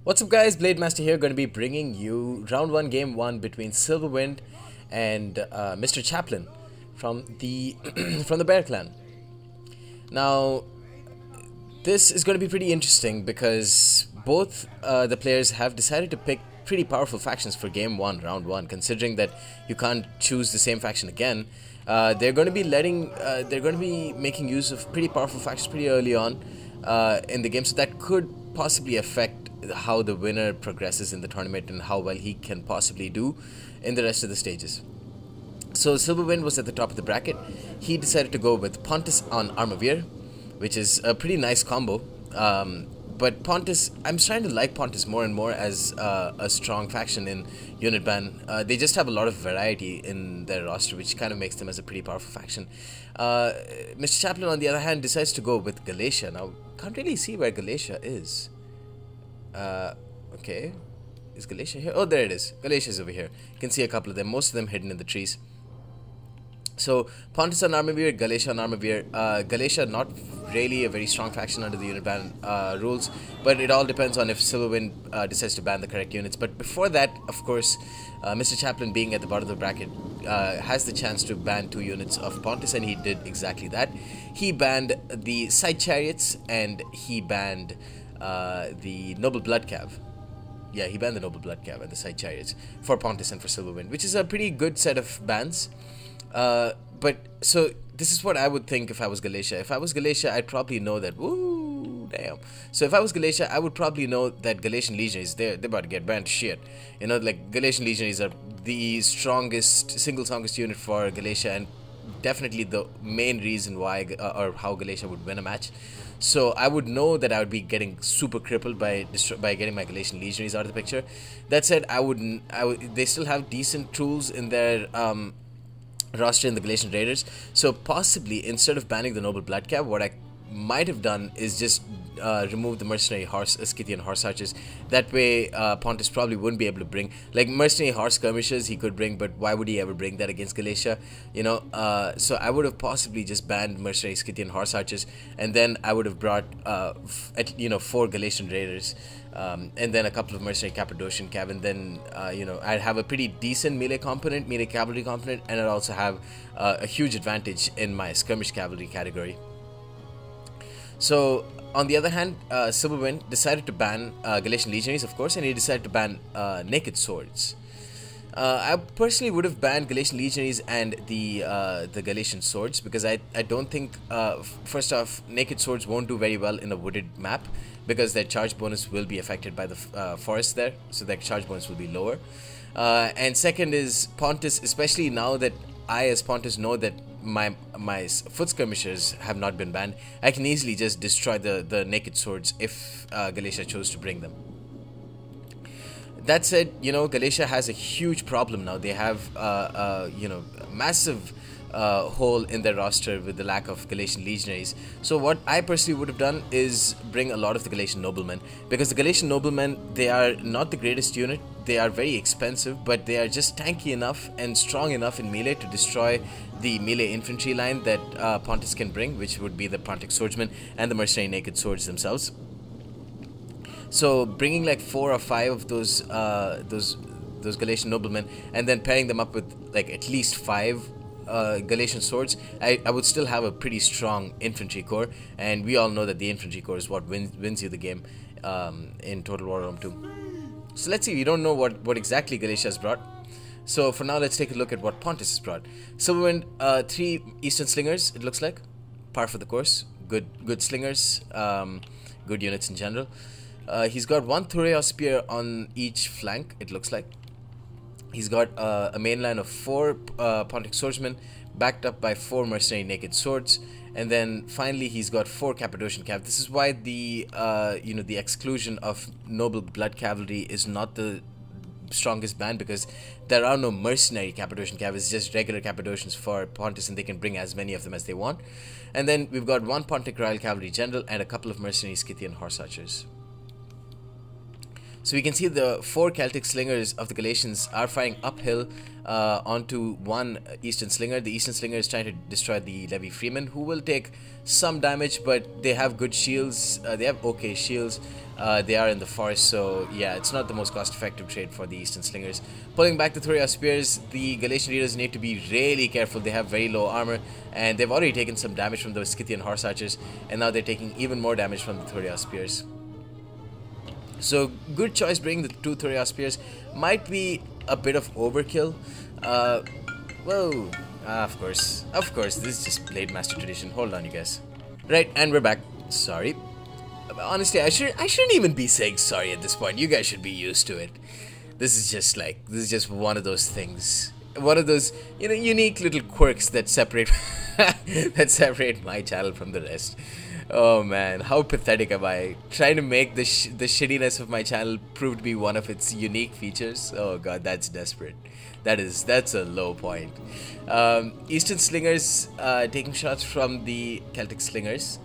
What's up guys, Blade Master here, going to be bringing you round 1 game 1 between Silverwind and Mr. Chaplin from the from the Bear Clan. Now this is going to be pretty interesting because both the players have decided to pick pretty powerful factions for game 1, round 1, considering that you can't choose the same faction again. They're going to be making use of pretty powerful factions pretty early on in the game, so that could possibly affect how the winner progresses in the tournament and how well he can possibly do in the rest of the stages. So Silverwind was at the top of the bracket. He decided to go with Pontus on Armavir, which is a pretty nice combo. But Pontus, I'm starting to like Pontus more and more as a strong faction in unit ban. They just have a lot of variety in their roster, which kind of makes them as a pretty powerful faction. Mr. Chaplin, on the other hand, decides to go with Galatia. Now, can't really see where Galatia is. Okay. Is Galatia here? Oh, there it is. Galatia is over here. You can see a couple of them. Most of them hidden in the trees. So, Pontus on Armavir, Galatia on Armavir. Galatia, not really a very strong faction under the unit ban rules, but it all depends on if Silverwind decides to ban the correct units. But before that, of course, Mr. Chaplin, being at the bottom of the bracket, has the chance to ban 2 units of Pontus, and he did exactly that. He banned the Side Chariots, and he banned the Noble Blood Cav. Yeah, he banned the Noble Blood Cav and the Side Chariots for Pontus and for Silverwind, which is a pretty good set of bans. But so this is what I would think if I was Galatia. If I was Galatia, I'd probably know that. Woo, damn. So if I was Galatia, I would probably know that Galatian Legion is there. They're about to get banned to shit. You know, like Galatian Legionaries are the single strongest unit for Galatia, and definitely the main reason why or how Galatia would win a match. So I would know that I would be getting super crippled by getting my Galatian Legionaries out of the picture. That said, they still have decent tools in their roster in the Galatian Raiders. So possibly instead of banning the Noble Blood Cav, what I might have done is just remove the mercenary Scythian horse archers. That way Pontus probably wouldn't be able to bring, like, mercenary horse skirmishers he could bring, but why would he ever bring that against Galatia, you know? So I would have possibly just banned mercenary Scythian horse archers, and then I would have brought 4 Galatian Raiders, and then a couple of mercenary Cappadocian Cav, and then I'd have a pretty decent melee cavalry component, and I'd also have a huge advantage in my skirmish cavalry category. So, on the other hand, Silverwind decided to ban Galatian Legionaries, of course, and he decided to ban Naked Swords. I personally would have banned Galatian Legionaries and the Galatian Swords, because I don't think, first off, Naked Swords won't do very well in a wooded map, because their charge bonus will be affected by the forest there, so their charge bonus will be lower. And second is Pontus, especially now that I as Pontus know that my foot skirmishers have not been banned, I can easily just destroy the Naked Swords if Galatia chose to bring them. That said, Galatia has a huge problem now. They have a massive hole in their roster with the lack of Galatian Legionaries. So what I personally would have done is bring a lot of the Galatian Noblemen, because the Galatian Noblemen, they are not the greatest unit. They are very expensive, but they are just tanky enough and strong enough in melee to destroy the melee infantry line that Pontus can bring, which would be the Pontic Swordsmen and the mercenary Naked Swords themselves. So bringing like 4 or 5 of those Galatian Noblemen, and then pairing them up with like at least 5 Galatian Swords, I would still have a pretty strong infantry corps, and we all know that the infantry corps is what wins you the game in Total War Rome 2. So let's see, we don't know what exactly Galatia has brought. So for now, let's take a look at what Pontus has brought. Silverwind, 3 Eastern Slingers, it looks like. Par for the course. Good slingers, good units in general. He's got 1 Thureos Spear on each flank, it looks like. He's got a main line of 4 Pontic Swordsmen, backed up by 4 mercenary Naked Swords, and then finally he's got 4 Cappadocian Cav. This is why the the exclusion of Noble Blood Cavalry is not the strongest ban, because there are no mercenary Cappadocian Cav. It's just regular Cappadocians for Pontus, and they can bring as many of them as they want. And then we've got 1 Pontic Royal Cavalry General and a couple of mercenary Scythian Horse Archers. So we can see the 4 Celtic Slingers of the Galatians are firing uphill onto one Eastern Slinger. The Eastern Slinger is trying to destroy the Levy Freeman, who will take some damage, but they have good shields. They have okay shields. They are in the forest, so yeah, it's not the most cost-effective trade for the Eastern Slingers. Pulling back the Thoria Spears, the Galatian Raiders need to be really careful. They have very low armor, and they've already taken some damage from those Scythian Horse Archers, and now they're taking even more damage from the Thoria Spears. So good choice bringing the 2 Thoria Spears. Might be a bit of overkill. Whoa. Of course, this is just Blade Master tradition. Hold on, you guys. Right, and we're back. Sorry. Honestly, I shouldn't even be saying sorry at this point. You guys should be used to it. This is just one of those things. One of those, you know, unique little quirks that separate that separate my channel from the rest. Oh man, how pathetic am I? Trying to make the shittiness of my channel prove to be one of its unique features. Oh god, that's desperate. That's a low point. Eastern Slingers taking shots from the Celtic Slingers.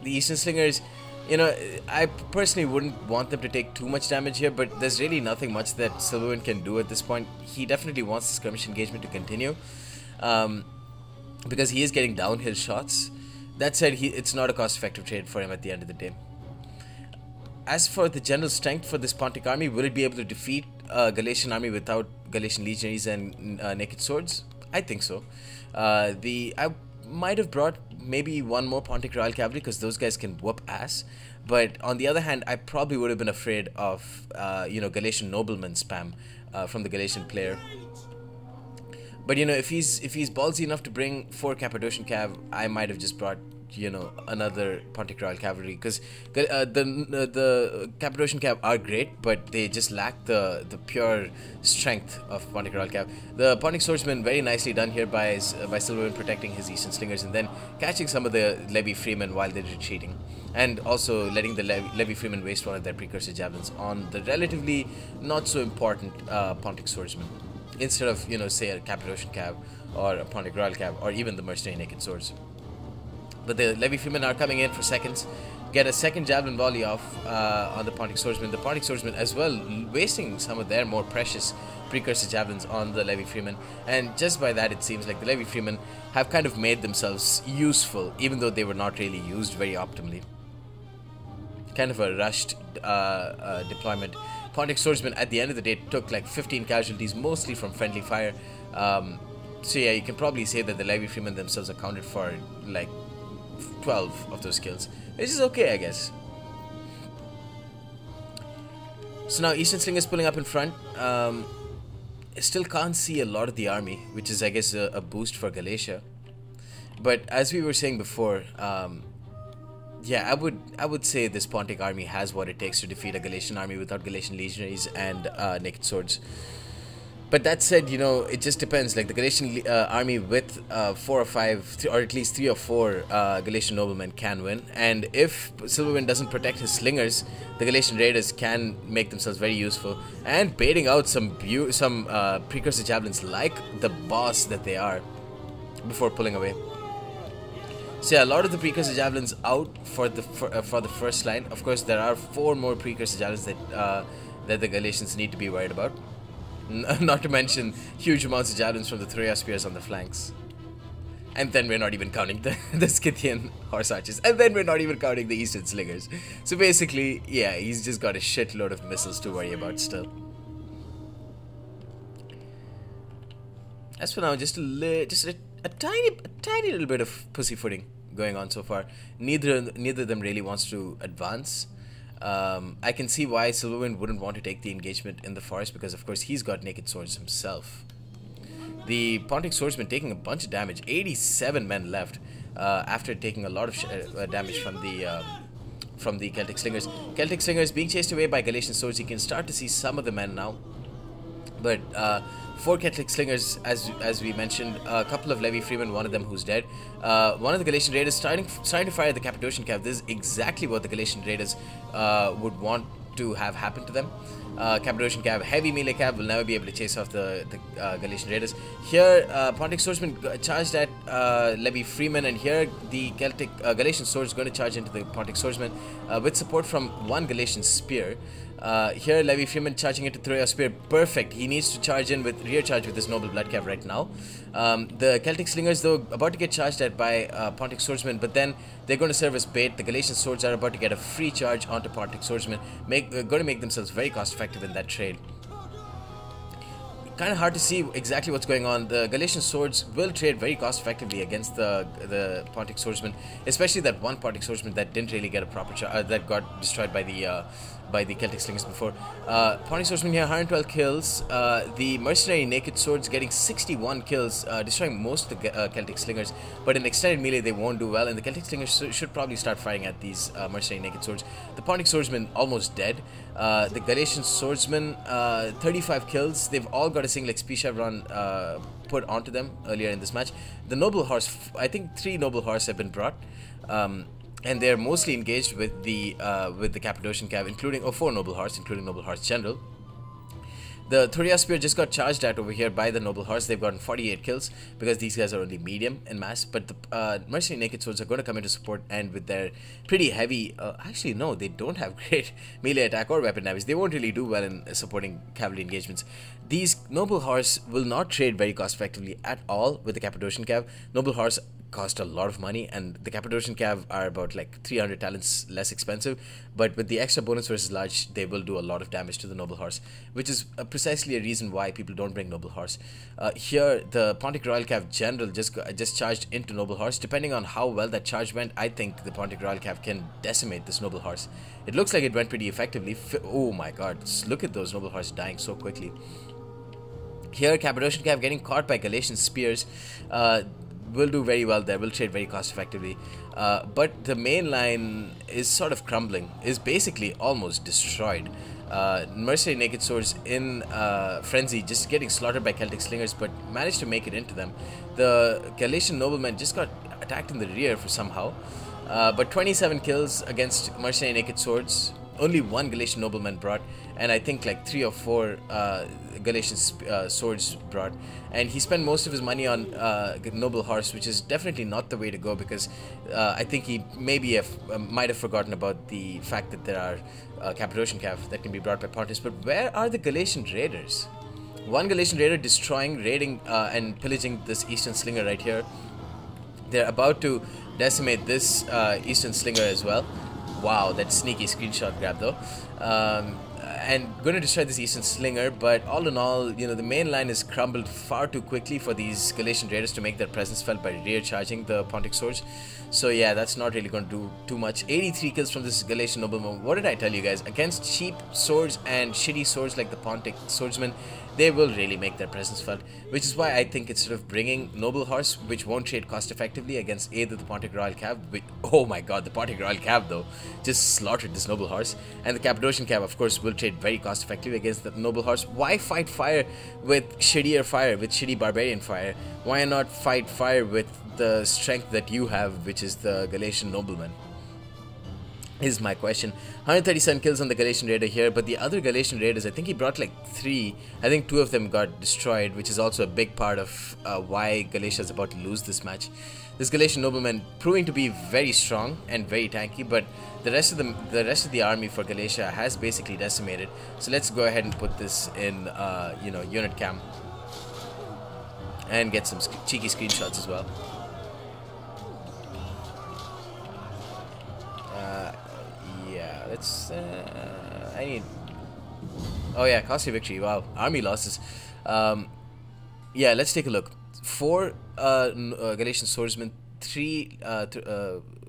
The Eastern Slingers, you know, I personally wouldn't want them to take too much damage here, but there's really nothing much that Silverwind can do at this point. He definitely wants the skirmish engagement to continue, because he is getting downhill shots. That said, it's not a cost-effective trade for him at the end of the day. As for the general strength for this Pontic army, will it be able to defeat a Galatian army without Galatian Legionaries and Naked Swords? I think so. I might have brought maybe one more Pontic Royal Cavalry, because those guys can whoop ass. But on the other hand, I probably would have been afraid of you know, Galatian Nobleman spam from the Galatian player. But you know, if he's ballsy enough to bring 4 Cappadocian Cav, I might have just brought, you know, another Pontic Royal Cavalry, because the Cappadocian Cav are great, but they just lack the pure strength of Pontic Royal Cav. The Pontic Swordsman, very nicely done here by Silverwind, protecting his Eastern Slingers and then catching some of the Levy Freeman while they're retreating, and also letting the Levy Freeman waste one of their precursor javelins on the relatively not so important Pontic Swordsman, instead of, you know, say a Cappadocian Cav or a Pontic Royal Cav or even the Mercenary Naked Swords. But the Levy Freemen are coming in for seconds, get a second javelin volley off on the Pontic Swordsman. The Pontic Swordsman as well wasting some of their more precious precursor javelins on the Levy Freemen, and just by that it seems like the Levy Freemen have kind of made themselves useful, even though they were not really used very optimally. Kind of a rushed deployment. Pontic Swordsman at the end of the day took like 15 casualties, mostly from friendly fire. So yeah, you can probably say that the Levy Freemen themselves accounted for like 12 of those kills, which is okay, I guess. So now Eastern Slingers pulling up in front. Still can't see a lot of the army, which is, I guess, a boost for Galatia. But as we were saying before, yeah, I would say this Pontic army has what it takes to defeat a Galatian army without Galatian Legionaries and Naked Swords. But that said, you know, it just depends. Like the Galatian army with 4 or 5, or at least 3 or 4 Galatian noblemen can win. And if Silverwind doesn't protect his slingers, the Galatian Raiders can make themselves very useful, and baiting out some precursor javelins like the boss that they are before pulling away. So yeah, a lot of the precursor javelins out for the first line. Of course, there are 4 more precursor javelins that the Galatians need to be worried about. Not to mention huge amounts of javelins from the Thoria Spears on the flanks. And then we're not even counting the Scythian Horse Archers. And then we're not even counting the Eastern Slingers. So basically, yeah, he's just got a shitload of missiles to worry about still. As for now, just a tiny little bit of pussyfooting going on so far. Neither of them really wants to advance. I can see why Silverwind wouldn't want to take the engagement in the forest, because of course he's got Naked Swords himself. The Pontic Swordsman taking a bunch of damage, 87 men left after taking a lot of damage from the Celtic Slingers. Celtic Slingers being chased away by Galatian Swords. You can start to see some of the men now, but 4 Celtic Slingers, as we mentioned, a couple of Levy Freeman, one of them who's dead. One of the Galatian Raiders starting to fire the Cappadocian Cav. This is exactly what the Galatian Raiders would want to have happen to them. Cappadocian Cav, heavy melee Cav, will never be able to chase off the Galatian Raiders. Here, Pontic Swordsman charged at Levy Freeman, and here the Galatian Swords is going to charge into the Pontic Swordsman with support from one Galatian Spear. Here, Levy Freeman charging it to throw a spear. Perfect. He needs to charge in with rear charge with his Noble Bloodcav right now. The Celtic Slingers, though, about to get charged at by Pontic Swordsmen, but then they're going to serve as bait. The Galatian Swords are about to get a free charge onto Pontic Swordsmen, going to make themselves very cost effective in that trade. Kind of hard to see exactly what's going on. The Galatian Swords will trade very cost effectively against the Pontic Swordsman, especially that one Pontic Swordsman that didn't really get a proper that got destroyed by the Celtic Slingers before. Pontic Swordsman here, 112 kills. The Mercenary Naked Swords getting 61 kills, destroying most of the Celtic Slingers. But in extended melee, they won't do well, and the Celtic Slingers should probably start firing at these Mercenary Naked Swords. The Pontic Swordsman almost dead. The Galatian Swordsman, 35 kills. They've all got a single XP chevron put onto them earlier in this match. The Noble Horse, I think 3 Noble Horse have been brought. And they're mostly engaged with the Cappadocian Cav, including 4 Noble Horse, including Noble Horse General. The Thoria Spear just got charged at over here by the Noble Horse. They've gotten 48 kills because these guys are only medium in mass. But the Mercenary Naked Swords are going to come into support, and with their pretty heavy... actually, no, they don't have great melee attack or weapon damage. They won't really do well in supporting cavalry engagements. These Noble Horse will not trade very cost effectively at all with the Cappadocian Cav. Noble Horse cost a lot of money, and the Cappadocian Cav are about like 300 talents less expensive, but with the extra bonus versus large, they will do a lot of damage to the Noble Horse, which is precisely a reason why people don't bring Noble Horse. Here, the Pontic Royal Cav General just charged into Noble Horse. Depending on how well that charge went, I think the Pontic Royal Cav can decimate this Noble Horse. It looks like it went pretty effectively. Oh my god, look at those Noble Horse dying so quickly. Here, Cappadocian Cav getting caught by Galatian Spears. Will do very well there, will trade very cost effectively, but the main line is sort of crumbling, is basically almost destroyed. Mercenary Naked Swords in frenzy, just getting slaughtered by Celtic Slingers, but managed to make it into them. The Galatian Noblemen just got attacked in the rear for somehow, but 27 kills against Mercenary Naked Swords. Only 1 Galatian Nobleman brought, and I think like 3 or 4 Galatian Swords brought, and he spent most of his money on Noble Horse, which is definitely not the way to go, because I think he maybe might have forgotten about the fact that there are Cappadocian Cav that can be brought by Pontus. But where are the Galatian Raiders? 1 Galatian Raider destroying, raiding and pillaging this Eastern Slinger right here. They're about to decimate this Eastern Slinger as well. Wow, that sneaky screenshot grab though. And going to destroy this Eastern Slinger, but all in all, you know, the main line is crumbled far too quickly for these Galatian Raiders to make their presence felt by rear charging the Pontic Swords. So yeah, that's not really going to do too much. 83 kills from this Galatian Nobleman. What did I tell you guys? Against cheap swords and shitty swords like the Pontic Swordsman, they will really make their presence felt, which is why I think it's sort of bringing Noble Horse, which won't trade cost effectively against either the Pontic Royal Cav, which, oh my god, the Pontic Royal Cav though just slaughtered this Noble Horse, and the Cappadocian Cav of course will trade very cost effectively against the Noble Horse. Why fight fire with shittier fire, with shitty barbarian fire? Why not fight fire with the strength that you have, which is the Galatian Nobleman? Is my question. 137 kills on the Galatian Raider here, but the other Galatian Raiders, I think he brought like 3. I think 2 of them got destroyed, which is also a big part of why Galatia is about to lose this match. This Galatian Nobleman proving to be very strong and very tanky, but the rest of the army for Galatia has basically decimated. So let's go ahead and put this in you know, unit cam and get some cheeky screenshots as well. Yeah, let's I need... Oh yeah, costly victory. Wow, army losses. Yeah, let's take a look. 4 Galatian Swordsmen, 3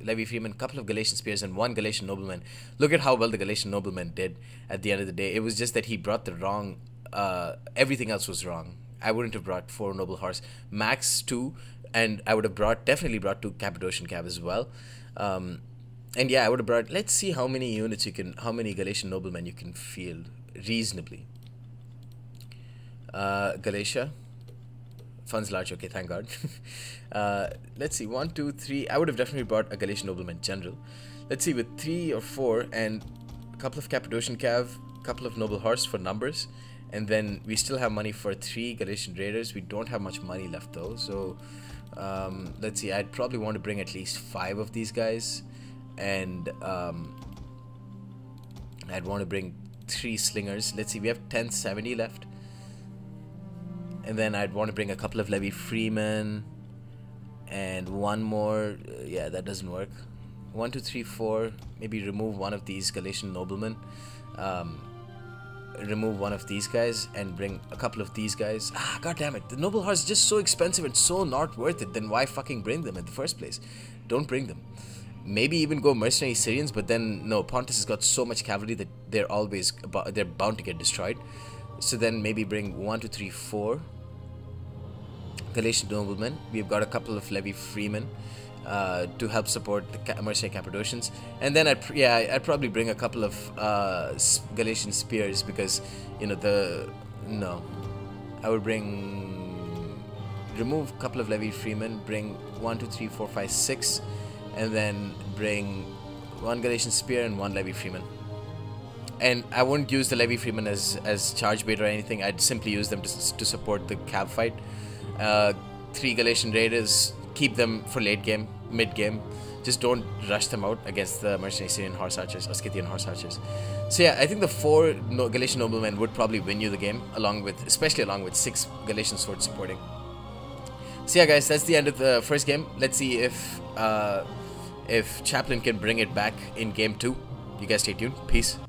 Levy Freeman, couple of Galatian Spears, and 1 Galatian Nobleman. Look at how well the Galatian Nobleman did at the end of the day. It was just that he brought the wrong... everything else was wrong. I wouldn't have brought 4 Noble Horse. Max 2, and I would have definitely brought 2 Cappadocian Cav as well. And yeah, I would have brought... Let's see how many units you can... How many Galatian Noblemen you can field reasonably. Galatia. Funds large. Okay, thank God. Let's see. 1, 2, 3. I would have definitely brought a Galatian Nobleman General. Let's see, with 3 or 4 and a couple of Cappadocian Cav, a couple of Noble Horse for numbers, and then we still have money for 3 Galatian Raiders. We don't have much money left though, so let's see. I'd probably want to bring at least 5 of these guys, and I'd want to bring 3 slingers. Let's see, we have 1070 left. And then I'd want to bring a couple of Levy Freeman. And one more. Yeah, that doesn't work. 1, 2, 3, 4. Maybe remove one of these Galatian noblemen. Remove one of these guys and bring a couple of these guys. Ah, god damn it. The noble horse is just so expensive and so not worth it. Then why fucking bring them in the first place? Don't bring them. Maybe even go mercenary Syrians, but then no, Pontus has got so much cavalry that they're bound to get destroyed. So then maybe bring 1, 2, 3, 4 Galatian noblemen. We've got a couple of Levy Freemen to help support the mercenary Cappadocians, and then I'd probably bring a couple of Galatian spears, because you know I would remove a couple of Levy Freemen, bring 1, 2, 3, 4, 5, 6, and then bring 1 Galatian spear and 1 Levy Freeman. And I wouldn't use the Levy Freeman as charge bait or anything. I'd simply use them to support the cav fight. 3 Galatian Raiders, keep them for late game, mid game. Just don't rush them out against the mercenary Syrian horse archers or Scythian horse archers. So yeah, I think the 4 Galatian noblemen would probably win you the game, especially along with 6 Galatian swords supporting. So yeah, guys, that's the end of the first game. Let's see if Chaplain can bring it back in game 2. You guys stay tuned. Peace.